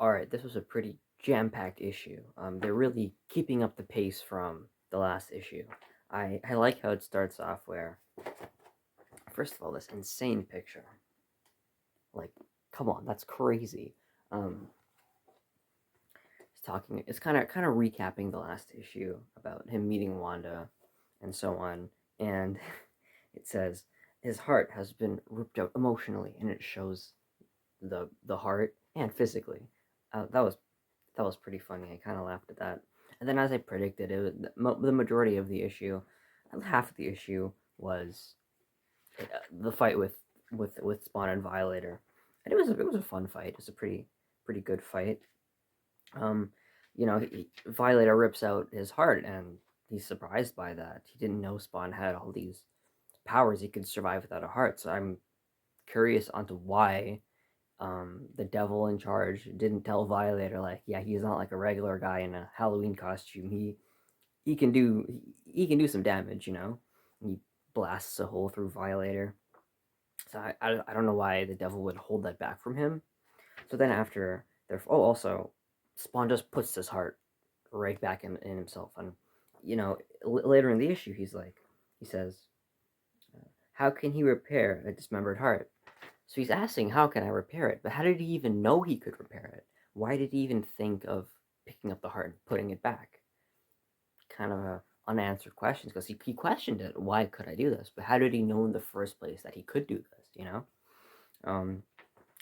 Alright, this was a pretty jam-packed issue. They're really keeping up the pace from the last issue. I like how it starts off where, first of all, this insane picture. Like, come on, that's crazy. Um, it's kind of recapping the last issue about him meeting Wanda and so on. And it says his heart has been ripped out emotionally, and it shows the heart and physically. That was pretty funny. I kind of laughed at that. And then, as I predicted, the majority of the issue, half of the issue, was the fight with Spawn and Violator, and it was a fun fight. It was a pretty good fight. Um, Violator rips out his heart, and he's surprised by that. He didn't know Spawn had all these powers. He could survive without a heart. So I'm curious onto why the devil in charge didn't tell Violator, like, yeah, he's not like a regular guy in a Halloween costume. He can do he can do some damage. He blasts a hole through Violator. So I don't know why the devil would hold that back from him. So then after also Spawn just puts his heart right back in himself, and later in the issue he says, how can he repair a dismembered heart? So he's asking, how can I repair it? But how did he even know he could repair it? Why did he even think of picking up the heart and putting it back? Kind of a unanswered questions, because he questioned it. Why could I do this? But how did he know in the first place that he could do this? Um,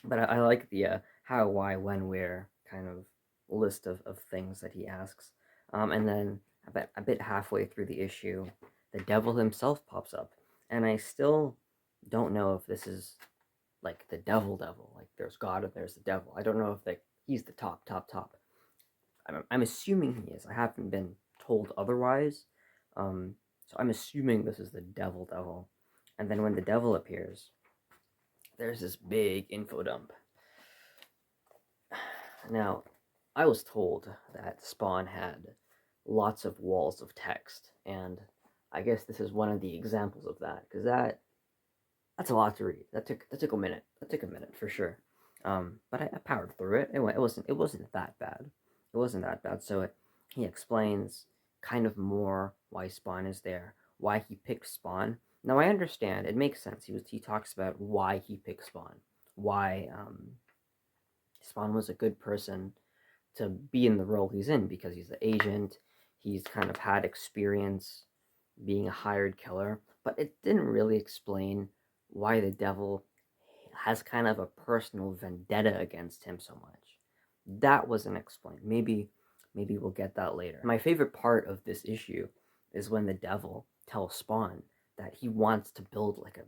but I like the how, why, when, where kind of list of things that he asks. And then a bit halfway through the issue, the devil himself pops up, and I still don't know if this is like the devil. Like, there's God and there's the devil. I don't know if he's the top. I'm assuming he is. I haven't been told otherwise. So I'm assuming this is the devil. And then when the devil appears, there's this big info dump. Now, I was told that Spawn had lots of walls of text, and I guess this is one of the examples of that, because that's a lot to read. That took a minute. That took a minute for sure. But I powered through it. It wasn't that bad. It wasn't that bad. So he explains kind of more why Spawn is there, why he picked Spawn. Now I understand. It makes sense. He talks about why he picked Spawn, why Spawn was a good person to be in the role he's in, because he's the agent. He's kind of had experience being a hired killer, but it didn't really explain why the devil has kind of a personal vendetta against him so much. That wasn't explained. Maybe we'll get that later. My favorite part of this issue is when the devil tells Spawn that he wants to build like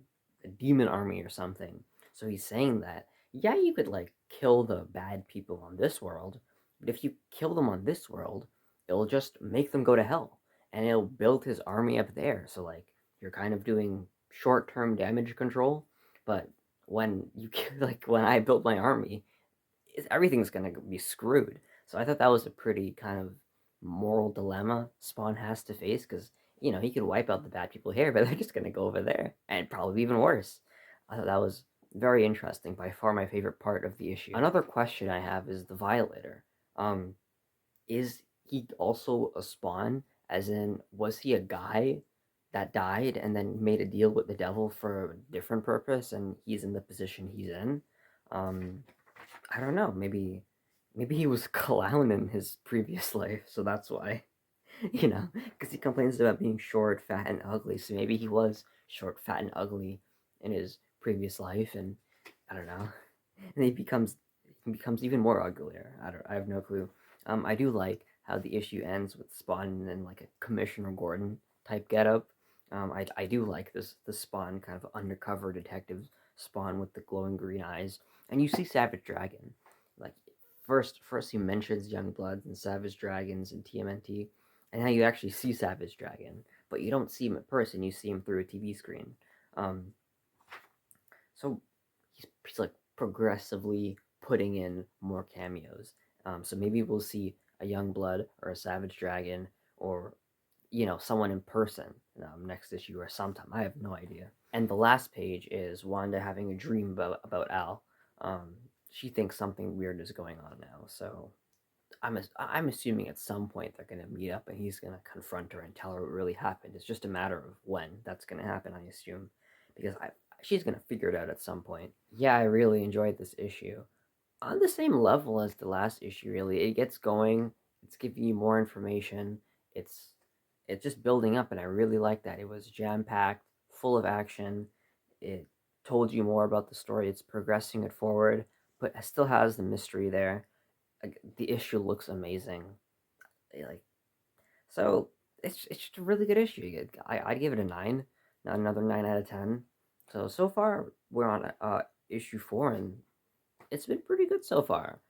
a demon army or something. So he's saying that, yeah, you could like kill the bad people on this world, but if you kill them on this world, it'll just make them go to hell, and it'll build his army up there. So like, you're kind of doing short-term damage control, but when you like, when I build my army, everything's gonna be screwed. So I thought that was a pretty kind of moral dilemma Spawn has to face, because he could wipe out the bad people here, but they're just gonna go over there, and probably even worse. I thought that was very interesting. By far my favorite part of the issue. Another question I have is the Violator. Is he also a Spawn? As in, was he a guy that died and then made a deal with the devil for a different purpose, and he's in the position he's in? Um, I don't know. Maybe he was a clown in his previous life, so that's why. Because he complains about being short, fat, and ugly. So maybe he was short, fat, and ugly in his previous life, and I don't know. And he becomes even more uglier. I have no clue. I do like how the issue ends with Spawn in like a Commissioner Gordon type getup. I do like the Spawn kind of undercover detective Spawn with the glowing green eyes, and you see Savage Dragon. Like, first he mentions Young Bloods and Savage Dragons and TMNT, and now you actually see Savage Dragon, but you don't see him in person. You see him through a TV screen. Um, so he's like progressively putting in more cameos. So maybe we'll see a Young Blood or a Savage Dragon, or someone in person next issue or sometime. I have no idea. And the last page is Wanda having a dream about Al. she thinks something weird is going on now. So I'm assuming at some point they're gonna meet up and he's gonna confront her and tell her what really happened. It's just a matter of when that's gonna happen, I assume, because she's gonna figure it out at some point. Yeah, I really enjoyed this issue. On the same level as the last issue, really, it gets going. It's giving you more information. It's it's just building up, and I really like that. It was jam packed, full of action. It told you more about the story. It's progressing it forward, but it still has the mystery there. Like, the issue looks amazing. Like, so it's just a really good issue. I'd give it a 9, not another 9 out of 10. So far we're on issue 4, and it's been pretty good so far.